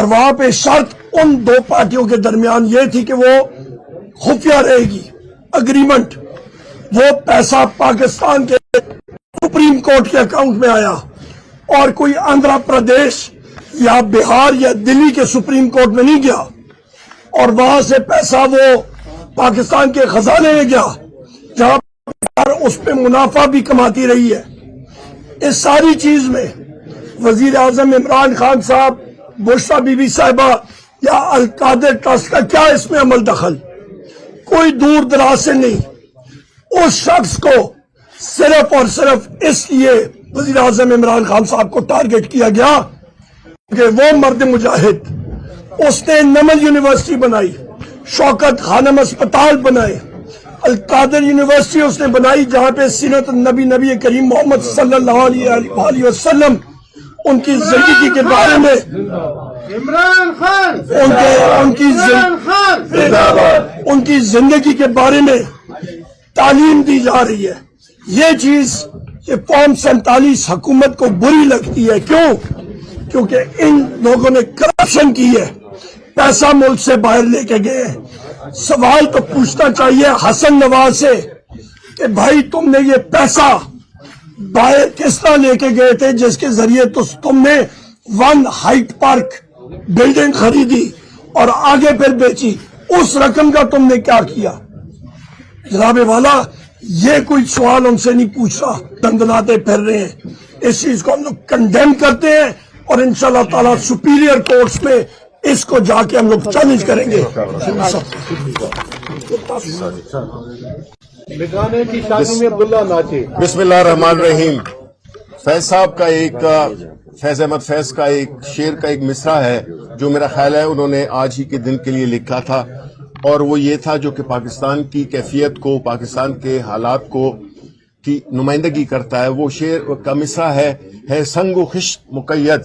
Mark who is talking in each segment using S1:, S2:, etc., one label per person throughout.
S1: اور وہاں پہ شرط ان دو پارٹیوں کے درمیان یہ تھی کہ وہ خفیہ رہے گی اگریمنٹ. وہ پیسہ پاکستان کے سپریم کورٹ کے اکاؤنٹ میں آیا اور کوئی آندھرا پردیش یا بہار یا دلی کے سپریم کورٹ میں نہیں گیا, اور وہاں سے پیسہ وہ پاکستان کے خزانے میں گیا جہاں اس پہ منافع بھی کماتی رہی ہے. اس ساری چیز میں وزیر اعظم عمران خان صاحب, بشرا بی بی صاحبہ یا القادر ٹرسٹ کا کیا اس میں عمل دخل؟ کوئی دور دراز سے نہیں. اس شخص کو صرف اور صرف اس لیے وزیر اعظم عمران خان صاحب کو ٹارگٹ کیا گیا کہ وہ مرد مجاہد, اس نے نمل یونیورسٹی بنائی, شوکت خانم اسپتال بنائے, القادر یونیورسٹی اس نے بنائی جہاں پہ سیرت النبی نبی کریم محمد صلی اللہ علیہ وسلم ان کی زندگی کے بارے میں ان کی زندگی کے بارے میں تعلیم دی جا رہی ہے. یہ چیز یہ فارم 47 حکومت کو بری لگتی ہے. کیوں؟ کیونکہ ان لوگوں نے کرپشن کی ہے, پیسہ ملک سے باہر لے کے گئے. سوال تو پوچھنا چاہیے حسن نواز سے کہ بھائی تم نے یہ پیسہ باہر کس طرح لے کے گئے تھے جس کے ذریعے تم نے 1 ہائٹ پارک بلڈنگ خریدی اور آگے پھر بیچی, اس رقم کا تم نے کیا کیا؟ جناب والا یہ کوئی سوال ان سے نہیں پوچھ رہا, دندناتے پھر رہے ہیں. اس چیز کو ہم لوگ کنڈیم کرتے ہیں اور انشاءاللہ تعالیٰ سپیریئر کورٹس میں اس کو جا کے ہم لوگ چیلنج کریں گے.
S2: بسم اللہ الرحمن الرحیم. فیض صاحب کا فیض احمد فیض کا ایک شعر کا ایک مصرع ہے جو میرا خیال ہے انہوں نے آج ہی کے دن کے لیے لکھا تھا, اور وہ یہ تھا جو کہ پاکستان کی کیفیت کو, پاکستان کے حالات کو کی نمائندگی کرتا ہے. وہ شعر کا مصرع ہے سنگ و خشت مقید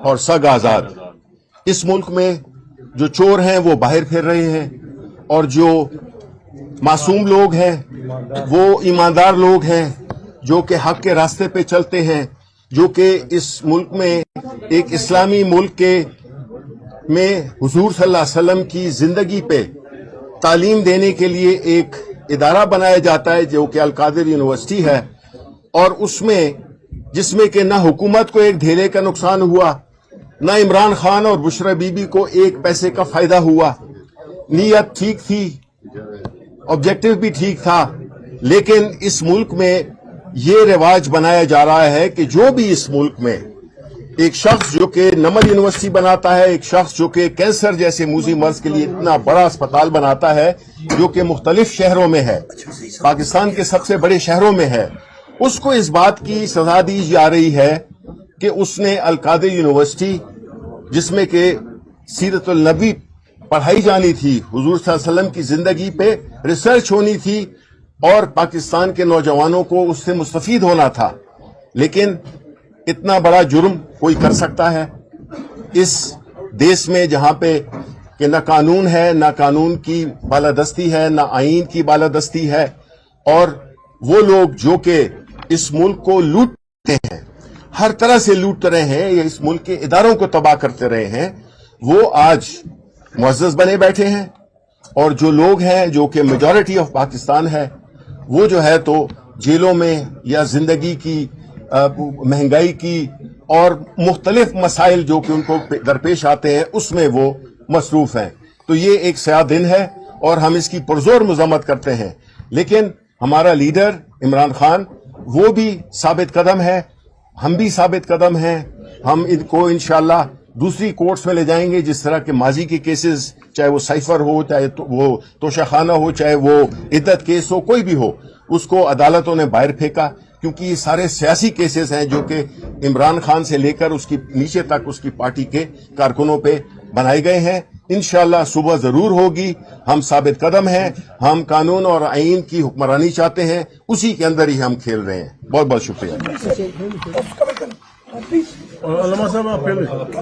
S2: اور سگ آزاد. اس ملک میں جو چور ہیں وہ باہر پھر رہے ہیں, اور جو معصوم لوگ ہیں وہ ایماندار لوگ ہیں جو کہ حق کے راستے پہ چلتے ہیں, جو کہ اس ملک میں ایک اسلامی ملک میں حضور صلی اللہ علیہ وسلم کی زندگی پہ تعلیم دینے کے لیے ایک ادارہ بنایا جاتا ہے جو کہ القادر یونیورسٹی ہے, اور اس میں جس میں کہ نہ حکومت کو ایک ڈھیلے کا نقصان ہوا, نہ عمران خان اور بشرا بی بی کو ایک پیسے کا فائدہ ہوا. نیت ٹھیک تھی, آبجیکٹو بھی ٹھیک تھا, لیکن اس ملک میں یہ رواج بنایا جا رہا ہے کہ جو بھی اس ملک میں ایک شخص جو کہ نمل یونیورسٹی بناتا ہے, ایک شخص جو کہ کینسر جیسے موذی مرض کے لیے اتنا بڑا اسپتال بناتا ہے جو کہ مختلف شہروں میں ہے, پاکستان کے سب سے بڑے شہروں میں ہے, اس کو اس بات کی سزا دی جا رہی ہے کہ اس نے القادر یونیورسٹی جس میں کہ سیرت النبی پڑھائی جانی تھی, حضور صلی اللہ علیہ وسلم کی زندگی پہ ریسرچ ہونی تھی اور پاکستان کے نوجوانوں کو اس سے مستفید ہونا تھا, لیکن اتنا بڑا جرم کوئی کر سکتا ہے اس دیش میں جہاں پہ کہ نہ قانون ہے, نہ قانون کی بالادستی ہے, نہ آئین کی بالادستی ہے, اور وہ لوگ جو کہ اس ملک کو لوٹتے ہیں, ہر طرح سے لوٹتے رہے ہیں یا اس ملک کے اداروں کو تباہ کرتے رہے ہیں, وہ آج معزز بنے بیٹھے ہیں. اور جو لوگ ہیں جو کہ میجورٹی آف پاکستان ہے وہ جو ہے تو جیلوں میں یا زندگی کی مہنگائی کی اور مختلف مسائل جو کہ ان کو درپیش آتے ہیں اس میں وہ مصروف ہیں. تو یہ ایک سیاہ دن ہے اور ہم اس کی پرزور مذمت کرتے ہیں, لیکن ہمارا لیڈر عمران خان وہ بھی ثابت قدم ہے, ہم بھی ثابت قدم ہیں. ہم ان کو انشاءاللہ دوسری کورٹس میں لے جائیں گے, جس طرح کے ماضی کے کیسز, چاہے وہ سائفر ہو, چاہے وہ توشہ خانہ ہو, چاہے وہ عدت کیس ہو, کوئی بھی ہو, اس کو عدالتوں نے باہر پھینکا, کیونکہ یہ سارے سیاسی کیسز ہیں جو کہ عمران خان سے لے کر اس کی نیچے تک اس کی پارٹی کے کارکنوں پہ بنائے گئے ہیں. انشاءاللہ صبح ضرور ہوگی. ہم ثابت قدم ہیں, ہم قانون اور آئین کی حکمرانی چاہتے ہیں, اسی کے اندر ہی ہم کھیل رہے ہیں. بہت بہت شکریہ.
S3: علامہ صاحب آپ پہلے
S1: آپ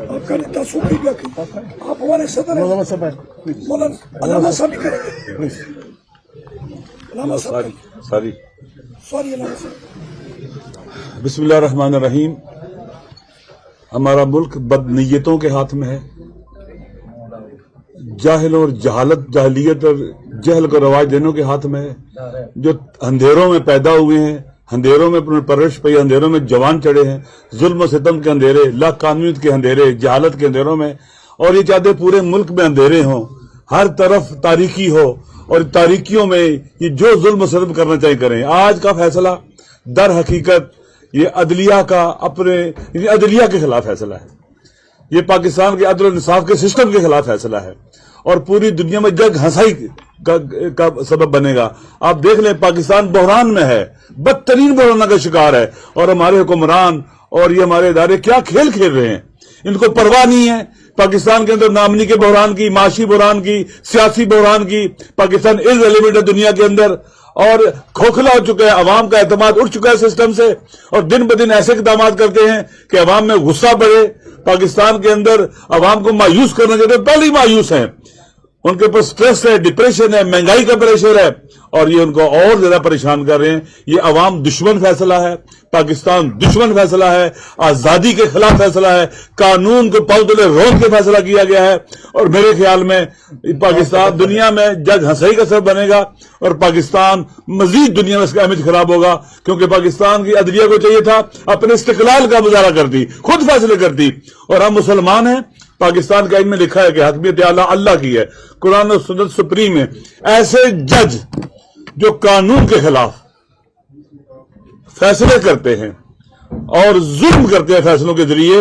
S1: ہمارے صدر ہیں,
S3: علامہ صاحب
S1: علامہ صاحب ہی کریں گے. علامہ صاحب
S3: ساری
S1: سوری علامہ صاحب.
S3: بسم اللہ الرحمن الرحیم. ہمارا ملک بد نیتوں کے ہاتھ میں ہے,
S4: جاہلوں اور جاہلیت اور جہل کو رواج دینے کے ہاتھ میں ہے، جو اندھیروں میں پیدا ہوئے ہیں، اندھیروں میں پرورش پئی، اندھیروں میں جوان چڑھے ہیں، ظلم و ستم کے اندھیرے، لا قانونیت کے اندھیرے، جہالت کے اندھیروں میں، اور یہ چاہتے پورے ملک میں اندھیرے ہوں، ہر طرف تاریکی ہو، اور تاریکیوں میں یہ جو ظلم و ستم کرنا چاہیے کریں۔ آج کا فیصلہ در حقیقت یہ عدلیہ کا عدلیہ کے خلاف فیصلہ ہے، یہ پاکستان کے عدل و انصاف کے سسٹم کے خلاف فیصلہ ہے، اور پوری دنیا میں جگ ہنسائی کا سبب بنے گا۔ آپ دیکھ لیں پاکستان بحران میں ہے، بدترین بحران کا شکار ہے، اور ہمارے حکمران اور یہ ہمارے ادارے کیا کھیل کھیل رہے ہیں، ان کو پرواہ نہیں ہے پاکستان کے اندر نامنی کے بحران کی، معاشی بحران کی، سیاسی بحران کی۔ پاکستان ارریلیونٹ ہے دنیا کے اندر، اور کھوکھلا ہو چکا ہے، عوام کا اعتماد اٹھ چکا ہے سسٹم سے، اور دن بدن ایسے اقدامات کرتے ہیں کہ عوام میں غصہ بڑھے۔ پاکستان کے اندر عوام کو مایوس کرنا چاہتے ہیں، پہلے ہی مایوس ہیں، ان کے اوپر سٹریس ہے، ڈپریشن ہے، مہنگائی کا پریشر ہے، اور یہ ان کو اور زیادہ پریشان کر رہے ہیں۔ یہ عوام دشمن فیصلہ ہے، پاکستان دشمن فیصلہ ہے، آزادی کے خلاف فیصلہ ہے، قانون کو پاؤں تلے رون کے فیصلہ کیا گیا ہے، اور میرے خیال میں پاکستان دنیا میں جگ ہنسائی کا سبب بنے گا، اور پاکستان مزید دنیا میں اس کا امیج خراب ہوگا، کیونکہ پاکستان کی عدلیہ کو چاہیے تھا اپنے استقلال کا مظاہرہ کرتی، خود فیصلے کرتی، اور ہم مسلمان ہیں۔ پاکستان کا علم میں لکھا ہے کہ حاکمیت اعلیٰ اللہ کی ہے، قرآن و سنت سپریم ہے۔ ایسے جج جو قانون کے خلاف فیصلے کرتے ہیں اور ظلم کرتے ہیں فیصلوں کے ذریعے،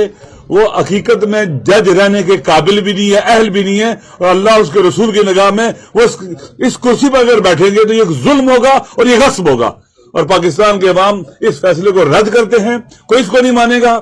S4: وہ حقیقت میں جج رہنے کے قابل بھی نہیں ہے، اہل بھی نہیں ہے، اور اللہ اس کے رسول کی نگاہ میں وہ اس کرسی پر اگر بیٹھیں گے تو یہ ظلم ہوگا اور یہ غصب ہوگا، اور پاکستان کے عوام اس فیصلے کو رد کرتے ہیں، کوئی اس کو نہیں مانے گا۔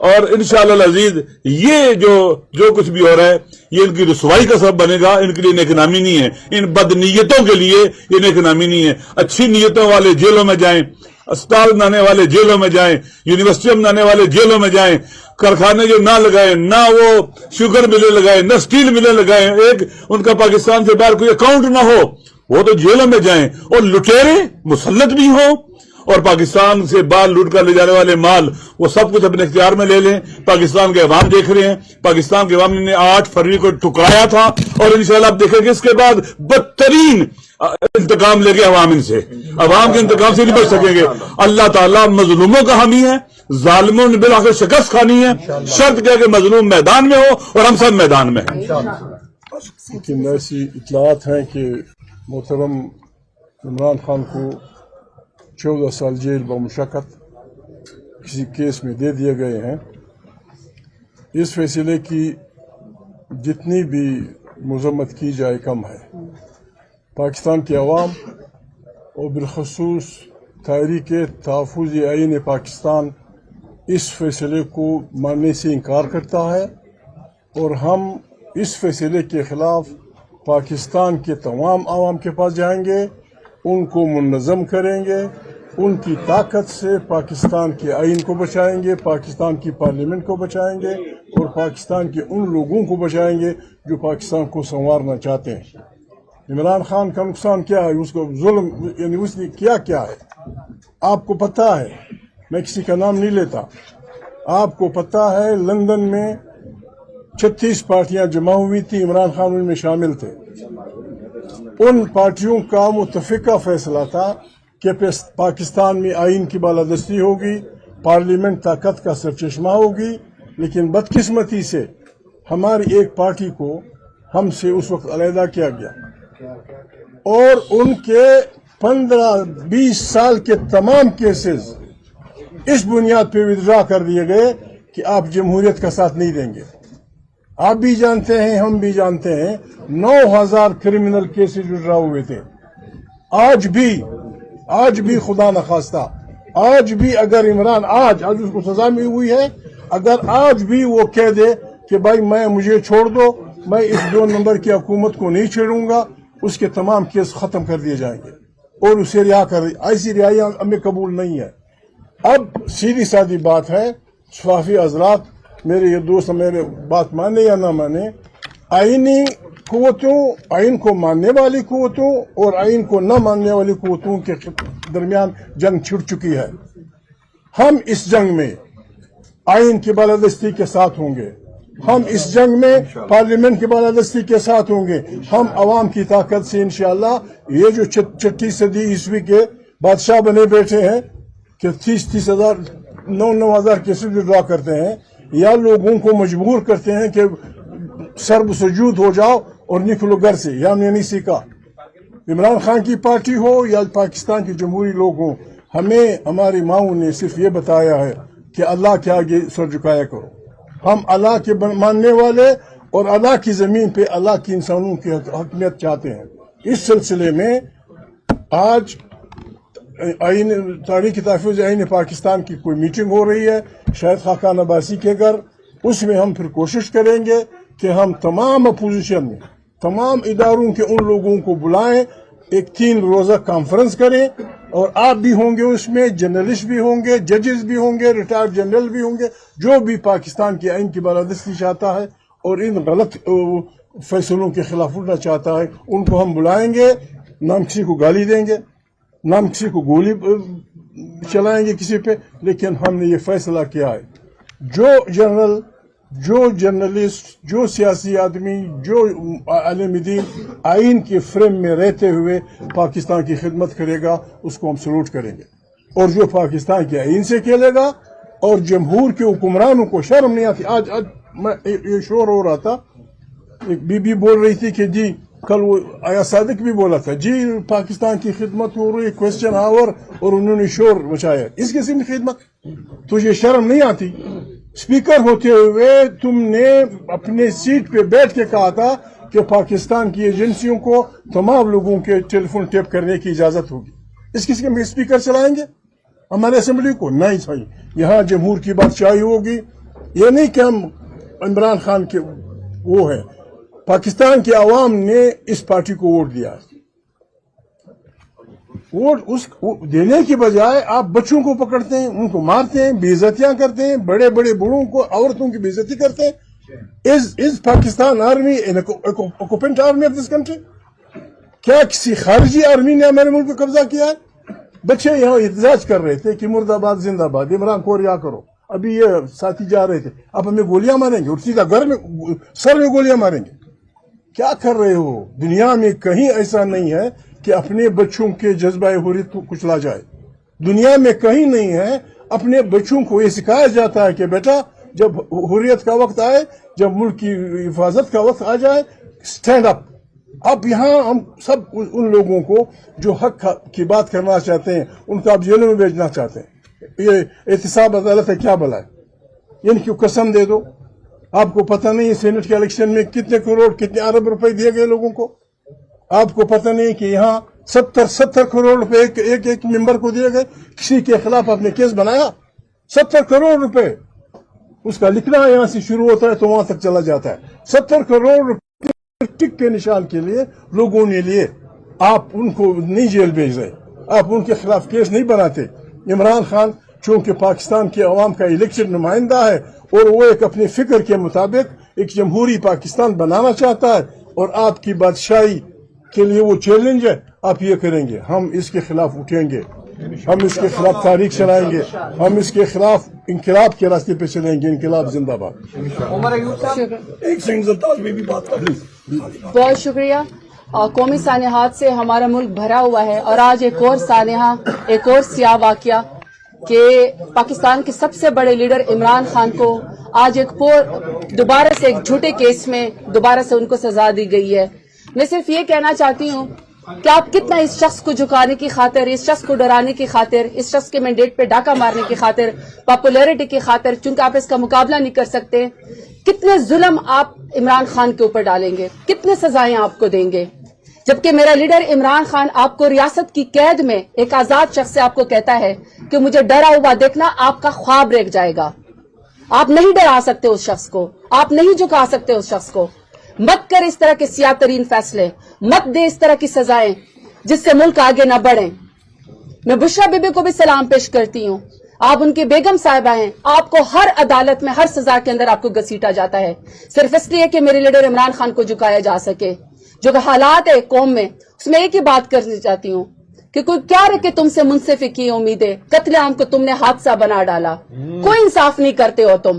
S4: اور انشاءاللہ العزیز یہ جو کچھ بھی ہو رہا ہے یہ ان کی رسوائی کا سبب بنے گا، ان کے لیے نیک نامی نہیں ہے، ان بد نیتوں کے لیے یہ نیک نامی نہیں ہے۔ اچھی نیتوں والے جیلوں میں جائیں، اسپتال بنانے والے جیلوں میں جائیں، یونیورسٹیاں بنانے والے جیلوں میں جائیں، کارخانے جو نہ لگائیں، نہ وہ شوگر ملیں لگائیں، نہ سٹیل ملیں لگائیں، ایک ان کا پاکستان سے باہر کوئی اکاؤنٹ نہ ہو، وہ تو جیلوں میں جائیں، اور لٹیرے مسلط بھی ہوں، اور پاکستان سے باہر لوٹ کر لے جانے والے مال وہ سب کچھ اپنے اختیار میں لے لیں۔ پاکستان کے عوام دیکھ رہے ہیں، پاکستان کے عوام نے 8 فروری کو ٹھکرایا تھا، اور انشاءاللہ آپ دیکھیں گے اس کے بعد بدترین انتقام لے گے عوام ان سے، عوام کے انتقام سے نہیں بچ سکیں گے۔ اللہ تعالیٰ مظلوموں کا حامی ہے، ظالموں نے بالآخر شکست کھانی ہے، شرط کیا کہ مظلوم میدان میں ہو اور ہم سب میدان میں ہیں۔
S3: لیکن ایسی اطلاعات ہیں کہ محترم عمران خان کو 14 سال جیل بمشقت کسی کیس میں دے دیے گئے ہیں۔ اس فیصلے کی جتنی بھی مذمت کی جائے کم ہے۔ پاکستان کے عوام اور بالخصوص تحریک تحفظ آئین پاکستان اس فیصلے کو ماننے سے انکار کرتا ہے، اور ہم اس فیصلے کے خلاف پاکستان کے تمام عوام کے پاس جائیں گے، ان کو منظم کریں گے، ان کی طاقت سے پاکستان کے آئین کو بچائیں گے، پاکستان کی پارلیمنٹ کو بچائیں گے، اور پاکستان کے ان لوگوں کو بچائیں گے جو پاکستان کو سنوارنا چاہتے ہیں۔ عمران خان کا نقصان کیا ہے، اس کو ظلم یعنی اس نے کیا ہے آپ کو پتہ ہے، میں کسی کا نام نہیں لیتا، آپ کو پتہ ہے لندن میں 36 پارٹیاں جمع ہوئی تھی، عمران خان ان میں شامل تھے۔ ان پارٹیوں کا متفقہ فیصلہ تھا کہ پاکستان میں آئین کی بالادستی ہوگی، پارلیمنٹ طاقت کا سرچشمہ ہوگی، لیکن بدقسمتی سے ہماری ایک پارٹی کو ہم سے اس وقت علیحدہ کیا گیا، اور ان کے 15-20 سال کے تمام کیسز اس بنیاد پہ ودرا کر دیے گئے کہ آپ جمہوریت کا ساتھ نہیں دیں گے۔ آپ بھی جانتے ہیں، ہم بھی جانتے ہیں، 9000 کرمنل کیسز ودرا ہوئے تھے۔ آج بھی خدا نخواستہ، آج بھی اگر عمران آج اس کو سزا بھی ہوئی ہے، اگر آج بھی وہ کہہ دے کہ بھائی مجھے چھوڑ دو، میں اس 2 نمبر کی حکومت کو نہیں چھیڑوں گا، اس کے تمام کیس ختم کر دیے جائیں گے اور اسے رہا کر، ایسی رہائیاں ہمیں قبول نہیں ہے۔ اب سیدھی سادی بات ہے، صحافی حضرات، میرے یہ دوست میرے بات مانے یا نہ مانے، آئینی قوتوں، آئین کو ماننے والی قوتوں اور آئین کو نہ ماننے والی قوتوں کے درمیان جنگ چھڑ چکی ہے۔ ہم اس جنگ میں آئین کی بالادستی کے ساتھ ہوں گے، ہم اس جنگ میں پارلیمنٹ کی بالادستی کے ساتھ ہوں گے. ہم عوام کی طاقت سے انشاءاللہ یہ جو 6 صدی عیسوی کے بادشاہ بنے بیٹھے ہیں کہ 30 ہزار 9,000 کے سے دعا کرتے ہیں یا لوگوں کو مجبور کرتے ہیں کہ سر سجود ہو جاؤ اور نکلو گھر سے، یا ہم نے نہیں سیکھا. عمران خان کی پارٹی ہو یا پاکستان کے جمہوری لوگ ہوں، ہمیں ہماری ماؤں نے صرف یہ بتایا ہے کہ اللہ کے آگے سر جھکایا کرو. ہم اللہ کے ماننے والے اور اللہ کی زمین پہ اللہ کی انسانوں کی حکمیت چاہتے ہیں. اس سلسلے میں آج تاریخ تحفظ آئین پاکستان کی کوئی میٹنگ ہو رہی ہے شاید خاقان عباسی کے گھر. اس میں ہم پھر کوشش کریں گے کہ ہم تمام اپوزیشن میں تمام اداروں کے ان لوگوں کو بلائیں، ایک 3 روزہ کانفرنس کریں، اور آپ بھی ہوں گے اس میں، جرنلسٹ بھی ہوں گے، ججز بھی ہوں گے، ریٹائرڈ جنرل بھی ہوں گے، جو بھی پاکستان کے آئین کی بالادستی چاہتا ہے اور ان غلط فیصلوں کے خلاف اٹھنا چاہتا ہے، ان کو ہم بلائیں گے. نہ کسی کو گالی دیں گے، نہ کسی کو گولی چلائیں گے کسی پہ، لیکن ہم نے یہ فیصلہ کیا ہے جو جنرل، جو جرنلسٹ، جو سیاسی آدمی، جو عالم دین آئین کے فریم میں رہتے ہوئے پاکستان کی خدمت کرے گا اس کو ہم سلوٹ کریں گے. اور جو پاکستان کے آئین سے کھیلے گا اور جمہور کے حکمرانوں کو شرم نہیں آتی. آج یہ شور ہو رہا تھا، ایک بی بی بول رہی تھی کہ جی کل وہ آیا صادق بھی بولا تھا جی پاکستان کی خدمت ہو رہی کوشچن آور، اور انہوں نے شور مچایا. اس قسم کی خدمت تجھے شرم نہیں آتی؟ اسپیکر ہوتے ہوئے تم نے اپنے سیٹ پہ بیٹھ کے کہا تھا کہ پاکستان کی ایجنسیوں کو تمام لوگوں کے ٹیلی فون ٹیپ کرنے کی اجازت ہوگی. اس قسم کے اسپیکر چلائیں گے ہمارے اسمبلی کو؟ نہیں صحیح. یہاں جمہور کی بادشاہی ہوگی. یہ نہیں کہ ہم عمران خان کے وہ ہے، پاکستان کے عوام نے اس پارٹی کو ووٹ دیا. ووٹ اس دینے کی بجائے آپ بچوں کو پکڑتے ہیں، ان کو مارتے ہیں، بے عزتیاں کرتے ہیں، بڑے بڑے بوڑھوں کو، عورتوں کی بے عزتی کرتے ہیں. Is Pakistan army occupant army of this country? کیا کسی خارجی آرمی نے ہمارے ملک پہ قبضہ کیا ہے؟ بچے یہاں احتجاج کر رہے تھے کہ مرد آباد زندہ آباد، عمران کو رہا کرو. ابھی یہ ساتھی جا رہے تھے، اب ہمیں گولیاں ماریں گے اور سیدھا گھر میں سر میں گولیاں ماریں گے. کیا کر رہے ہو؟ دنیا میں کہیں ایسا نہیں ہے کہ اپنے بچوں کے جذبہ حریت کو کچلا جائے. دنیا میں کہیں نہیں ہے اپنے بچوں کو یہ سکھایا جاتا ہے کہ بیٹا جب حریت کا وقت آئے، جب ملک کی حفاظت کا وقت آ جائے، سٹینڈ اپ. اب یہاں ہم سب ان لوگوں کو جو حق کی بات کرنا چاہتے ہیں ان کو آپ جیلوں میں بھیجنا چاہتے ہیں. یہ احتساب عدالت ہے کیا بلا ہے؟ ان کی قسم دے دو. آپ کو پتہ نہیں سینٹ کے الیکشن میں کتنے کروڑ کتنے ارب روپے دیے گئے لوگوں کو؟ آپ کو پتہ نہیں کہ یہاں 70 کروڑ روپے ایک ممبر کو دیے گئے؟ کسی کے خلاف آپ نے کیس بنایا؟ 70 کروڑ روپے اس کا لکھنا یہاں سے شروع ہوتا ہے تو وہاں تک چلا جاتا ہے. 70 کروڑ روپے ٹک کے نشان کے لیے لوگوں نے لیے. آپ ان کو نہیں جیل بھیج رہے، آپ ان کے خلاف کیس نہیں بناتے. عمران خان چونکہ پاکستان کے عوام کا الیکشن نمائندہ ہے اور وہ ایک اپنے فکر کے مطابق ایک جمہوری پاکستان بنانا چاہتا ہے، اور آپ کی بادشاہی کے لیے وہ چیلنج ہے. آپ یہ کریں گے، ہم اس کے خلاف اٹھیں گے، ہم اس کے خلاف تاریخ چلائیں گے، ہم اس کے خلاف انقلاب کے راستے پہ چلیں گے. انقلاب زندہ باد.
S1: ایک سیکنڈ زرتاج میں بھی بات کر لیں.
S5: بہت شکریہ. قومی سانحات سے ہمارا ملک بھرا ہوا ہے، اور آج ایک اور سانحہ، ایک اور سیاہ واقعہ کہ پاکستان کے سب سے بڑے لیڈر عمران خان کو آج دوبارہ سے ایک جھوٹے کیس میں دوبارہ سے ان کو سزا دی گئی ہے. میں صرف یہ کہنا چاہتی ہوں کہ آپ کتنا اس شخص کو جھکانے کی خاطر، اس شخص کو ڈرانے کی خاطر، اس شخص کے مینڈیٹ پہ ڈاکہ مارنے کی خاطر، پاپولیرٹی کی خاطر، چونکہ آپ اس کا مقابلہ نہیں کر سکتے، کتنے ظلم آپ عمران خان کے اوپر ڈالیں گے، کتنے سزائیں آپ کو دیں گے. جبکہ میرا لیڈر عمران خان آپ کو ریاست کی قید میں ایک آزاد شخص سے آپ کو کہتا ہے کہ مجھے ڈرا ہوا دیکھنا، آپ کا خواب ریگ جائے گا. آپ نہیں ڈرا سکتے اس شخص کو، آپ نہیں جھکا سکتے اس شخص کو. مت کر اس طرح کے سیاہ ترین فیصلے، مت دے اس طرح کی سزائیں جس سے ملک آگے نہ بڑھیں. میں بشرا بی بی کو بھی سلام پیش کرتی ہوں. آپ ان کی بیگم صاحبہ ہیں. آپ کو ہر عدالت میں ہر سزا کے اندر آپ کو گھسیٹا جاتا ہے صرف اس لیے کہ میرے لیڈر عمران خان کو جھکایا جا سکے. جو حالات ہے قوم میں، اس میں ایک ہی بات کرنی چاہتی ہوں کہ کوئی کیا رکھے تم سے منصفی کی امیدیں، قتل عام کو تم نے حادثہ بنا ڈالا. کوئی انصاف نہیں کرتے ہو تم.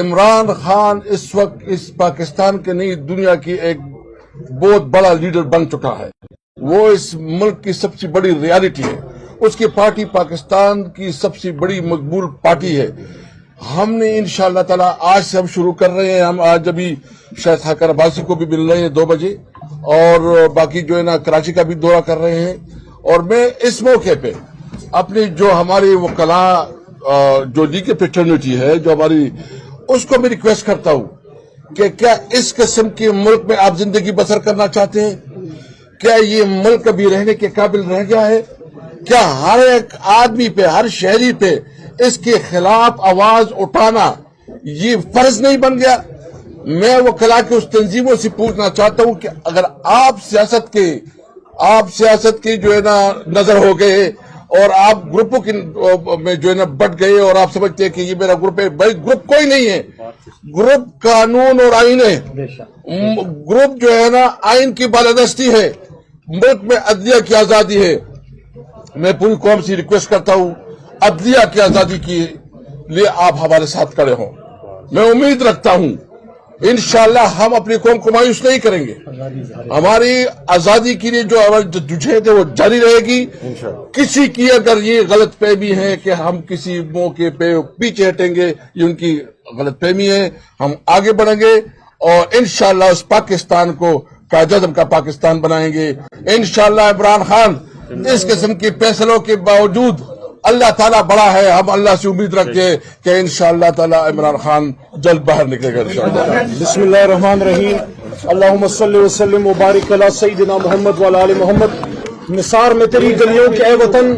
S6: عمران خان اس وقت اس پاکستان کے نہیں دنیا کی ایک بہت بڑا لیڈر بن چکا ہے. وہ اس ملک کی سب سے بڑی ریالٹی ہے. اس کی پارٹی پاکستان کی سب سے بڑی مقبول پارٹی ہے. ہم نے انشاءاللہ تعالی آج سے ہم شروع کر رہے ہیں. ہم آج ابھی شاید حاکر عباسی کو بھی مل رہے ہیں 2 بجے اور باقی جو ہے نا کراچی کا بھی دورہ کر رہے ہیں. اور میں اس موقع پہ اپنی جو ہماری وکلاء جو لیگل فریٹرنیٹی ہے جو ہماری اس کو میں ریکویسٹ کرتا ہوں کہ کیا اس قسم کے ملک میں آپ زندگی بسر کرنا چاہتے ہیں؟ کیا یہ ملک ابھی رہنے کے قابل رہ گیا ہے؟ کیا ہر ایک آدمی پہ ہر شہری پہ اس کے خلاف آواز اٹھانا یہ فرض نہیں بن گیا؟ میں وکلاء کی اس تنظیموں سے پوچھنا چاہتا ہوں کہ اگر آپ سیاست کی جو ہے نا نظر ہو گئے اور آپ گروپوں کی میں جو ہے نا بٹ گئے اور آپ سمجھتے ہیں کہ یہ میرا گروپ ہے، بھائی گروپ کوئی نہیں ہے. گروپ قانون اور آئین ہے. گروپ جو ہے نا آئین کی بالادستی ہے. ملک میں عدلیہ کی آزادی ہے. میں پوری قوم سے ریکویسٹ کرتا ہوں عدلیہ کی آزادی کے لیے آپ ہمارے ساتھ کھڑے ہوں. میں امید رکھتا ہوں انشاءاللہ ہم اپنی قوم کو مایوس نہیں کریں گے. ہماری آزادی کے لیے جو ہماری جدوجہد ہے وہ جاری رہے گی. کسی کی اگر یہ غلط فہمی ہے کہ ہم کسی موقع پہ پیچھے ہٹیں گے، یہ ان کی غلط فہمی ہے. ہم آگے بڑھیں گے اور انشاءاللہ اس پاکستان کو قائد اعظم کا پاکستان بنائیں گے. انشاءاللہ عمران خان اس قسم کے فیصلوں کے باوجود اللہ تعالیٰ بڑا ہے. ہم اللہ سے امید رکھتے ہیں کہ انشاءاللہ تعالیٰ عمران خان جلد باہر نکلے گا انشاءاللہ.
S7: بسم اللہ الرحمن الرحیم. اللہم صلی وسلم وبارک علی سیدنا محمد وعلی آل محمد. نثار میں تیری گلیوں کے اے وطن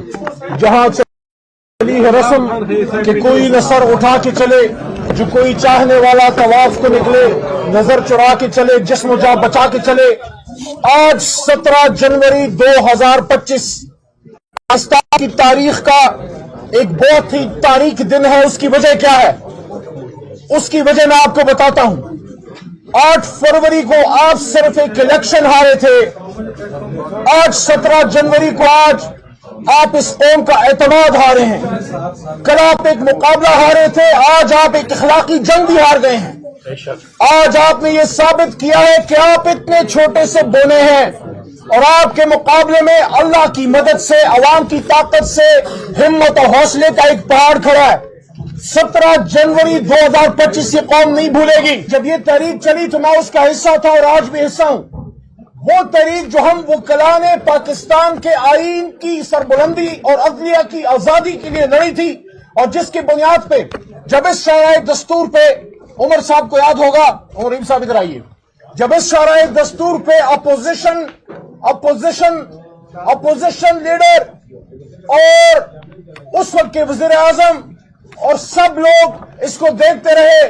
S7: جہاں چلی ہے رسم کہ کوئی نہ سر اٹھا کے چلے، جو کوئی چاہنے والا طواف کو نکلے، نظر چرا کے چلے، جسم و جاں بچا کے چلے. آج 17 جنوری 2025 پاکستان کی تاریخ کا ایک بہت ہی تاریخی دن ہے. اس کی وجہ کیا ہے؟ اس کی وجہ میں آپ کو بتاتا ہوں. 8 فروری کو آپ صرف ایک الیکشن ہارے تھے. آج 17 جنوری کو آج آپ اس قوم کا اعتماد ہارے ہیں. کل آپ ایک مقابلہ ہارے تھے، آج آپ ایک اخلاقی جنگ بھی ہار گئے ہیں. آج آپ نے یہ ثابت کیا ہے کہ آپ اتنے چھوٹے سے بونے ہیں اور آپ کے مقابلے میں اللہ کی مدد سے، عوام کی طاقت سے ہمت اور حوصلے کا ایک پہاڑ کھڑا ہے. 17 جنوری 2025 یہ قوم نہیں بھولے گی. جب یہ تحریک چلی تو میں اس کا حصہ تھا اور آج بھی حصہ ہوں. وہ تحریک جو ہم وکلاء نے پاکستان کے آئین کی سربلندی اور عدلیہ کی آزادی کے لیے لڑی تھی، اور جس کی بنیاد پہ جب اس شرائع دستور پہ عمر صاحب کو یاد ہوگا، عمر صاحب ادھر آئیے، جب اس شرائع دستور پہ اپوزیشن لیڈر اور اس وقت کے وزیر اعظم اور سب لوگ اس کو دیکھتے رہے،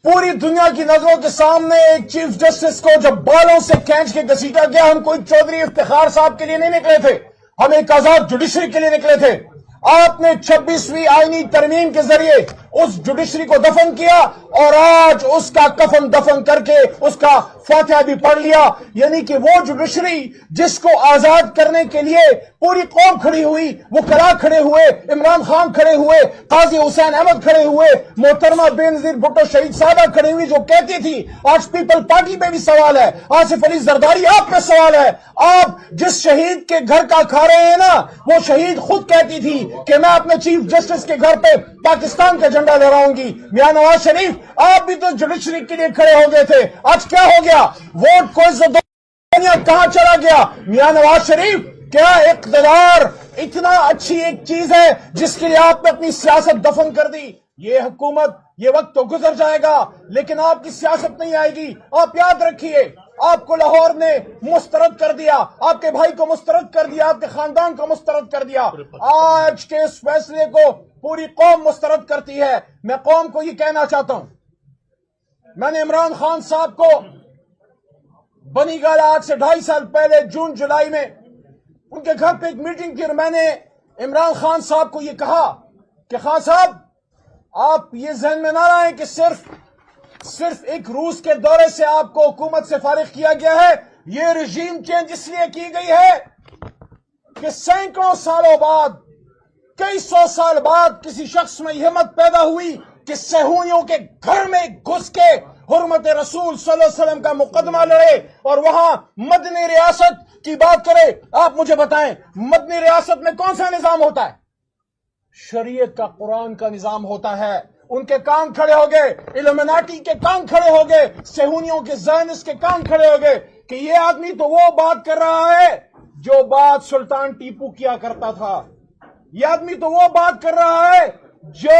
S7: پوری دنیا کی نظروں کے سامنے ایک چیف جسٹس کو جب بالوں سے کھینچ کے گھسیٹا گیا. ہم کوئی چودھری افتخار صاحب کے لیے نہیں نکلے تھے، ہم ایک آزاد جوڈیشری کے لیے نکلے تھے. آپ نے 26ویں آئینی ترمیم کے ذریعے اس جوڈیشری کو دفن کیا اور آج اس کا کفن دفن کر کے اس کا فاتحہ بھی پڑھ لیا. یعنی کہ وہ جوڈیشری جس کو آزاد کرنے کے لیے پوری قوم کھڑی ہوئی، وکلاء کھڑے ہوئے، عمران خان کھڑے ہوئے، قاضی حسین احمد کھڑے ہوئے، محترمہ بے نظیر بھٹو شہید صاحبہ کھڑی ہوئی، جو کہتی تھی. آج پیپل پارٹی پہ بھی سوال ہے، آصف علی زرداری آپ پہ سوال ہے. آپ جس شہید کے گھر کا کھا رہے ہیں نا، وہ شہید خود کہتی تھی کہ میں اپنے چیف جسٹس کے گھر پہ پاکستان کا جھنڈا لہراؤں گی. میاں نواز شریف آپ بھی تو جوڈیشری کے لیے کھڑے ہو گئے تھے، آج کیا ہو گیا؟ ووٹ کو عزت دنیا کہاں چلا گیا؟ میاں نواز شریف کیا اقتدار اتنا اچھی ایک چیز ہے جس کے لیے آپ نے اپنی سیاست دفن کر دی؟ یہ حکومت، یہ وقت تو گزر جائے گا لیکن آپ کی سیاست نہیں آئے گی. آپ یاد رکھیے، آپ کو لاہور نے مسترد کر دیا، آپ کے بھائی کو مسترد کر دیا، آپ کے خاندان کو مسترد کر دیا. آج کے اس فیصلے کو پوری قوم مسترد کرتی ہے. میں قوم کو یہ کہنا چاہتا ہوں، میں نے عمران خان صاحب کو بنی گالا آج سے 2.5 سال پہلے جون جولائی میں ان کے گھر پہ ایک میٹنگ کی اور میں نے عمران خان صاحب کو یہ کہا کہ خان صاحب آپ یہ ذہن میں نہ لائیں کہ صرف ایک روس کے دورے سے آپ کو حکومت سے فارغ کیا گیا ہے. یہ رژیم چینج اس لیے کی گئی ہے کہ سینکڑوں سالوں بعد، کئی 100 سال بعد کسی شخص میں ہمت پیدا ہوئی کہ صہیونیوں کے گھر میں گھس کے حرمت رسول صلی اللہ علیہ وسلم کا مقدمہ لڑے اور وہاں مدنی ریاست کی بات کرے. آپ مجھے بتائیں مدنی ریاست میں کون سا نظام ہوتا ہے؟ شریعت کا، قرآن کا نظام ہوتا ہے. ان کے کان کھڑے ہو گئے، الومناٹی کے کان کھڑے ہو گئے، صہیونیوں کے زائنسٹ کے کان کھڑے ہو گئے کہ یہ آدمی تو وہ بات کر رہا ہے جو بات سلطان ٹیپو کیا کرتا تھا. یہ آدمی تو وہ بات کر رہا ہے جو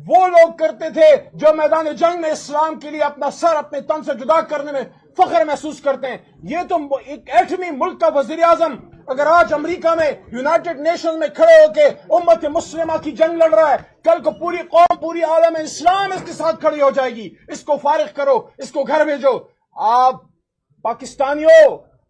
S7: وہ لوگ کرتے تھے جو میدان جنگ میں اسلام کے لیے اپنا سر اپنے تن سے جدا کرنے میں فخر محسوس کرتے ہیں. یہ تو ایک ایٹمی ملک کا وزیر اعظم اگر آج امریکہ میں یونائٹڈ نیشن میں کھڑے ہو کے امت مسلمہ کی جنگ لڑ رہا ہے، کل کو پوری قوم، پوری عالم اسلام اس کے ساتھ کھڑی ہو جائے گی. اس کو فارغ کرو، اس کو گھر بھیجو. آپ پاکستانیوں،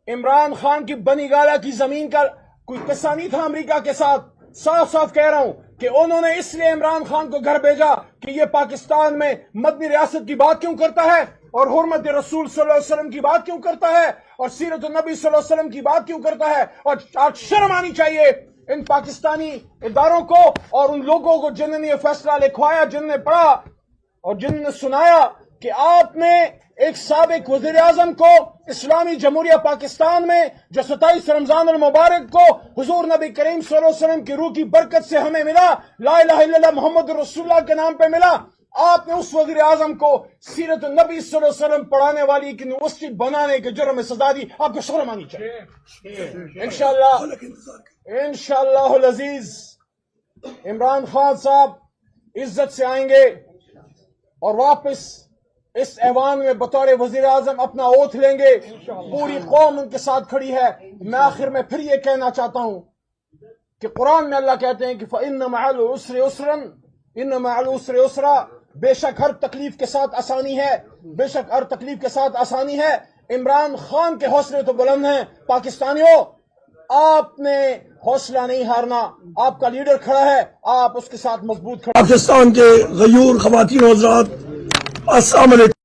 S7: عمران خان کی بنی گالا کی زمین کا کوئی قصہ نہیں تھا امریکہ کے ساتھ. صاف صاف کہہ رہا ہوں کہ انہوں نے اس لیے عمران خان کو گھر بھیجا کہ یہ پاکستان میں مدنی ریاست کی بات کیوں کرتا ہے اور حرمت رسول صلی اللہ علیہ وسلم کی بات کیوں کرتا ہے اور سیرت النبی صلی اللہ علیہ وسلم کی بات کیوں کرتا ہے. اور آج شرم آنی چاہیے ان پاکستانی اداروں کو اور ان لوگوں کو جنہوں نے یہ فیصلہ لکھوایا، جنہوں نے پڑھا اور جنہوں نے سنایا کہ آپ نے ایک سابق وزیر اعظم کو اسلامی جمہوریہ پاکستان میں جو 27 رمضان المبارک کو حضور نبی کریم صلی اللہ علیہ وسلم کی روح کی برکت سے ہمیں ملا، لا الہ الا اللہ محمد رسول اللہ کے نام پہ ملا، آپ نے اس وزیر اعظم کو سیرت النبی صلی اللہ علیہ وسلم پڑھانے والی ایک یونیورسٹی بنانے کے جرم میں سزا دی. آپ کو شرم آنی چاہیے. انشاءاللہ العزیز عمران خان صاحب عزت سے آئیں گے اور واپس اس ایوان میں بطور وزیر اعظم اپنا اوتھ لیں گے. پوری قوم ان کے ساتھ کھڑی ہے. میں آخر میں پھر یہ کہنا چاہتا ہوں کہ قرآن میں اللہ کہتے ہیں کہ فَإِنَّ مَعَ الْعُسْرِ يُسْرًا إِنَّ مَعَ الْعُسْرِ يُسْرًا، بے شک ہر تکلیف کے ساتھ آسانی ہے، بے شک ہر تکلیف کے ساتھ آسانی ہے. عمران خان کے حوصلے تو بلند ہیں. پاکستانیوں، آپ نے حوصلہ نہیں ہارنا. آپ کا لیڈر کھڑا ہے، آپ اس کے ساتھ مضبوط کھڑے.
S1: پاکستان کے غیور خواتین و حضرات، السلام علیکم.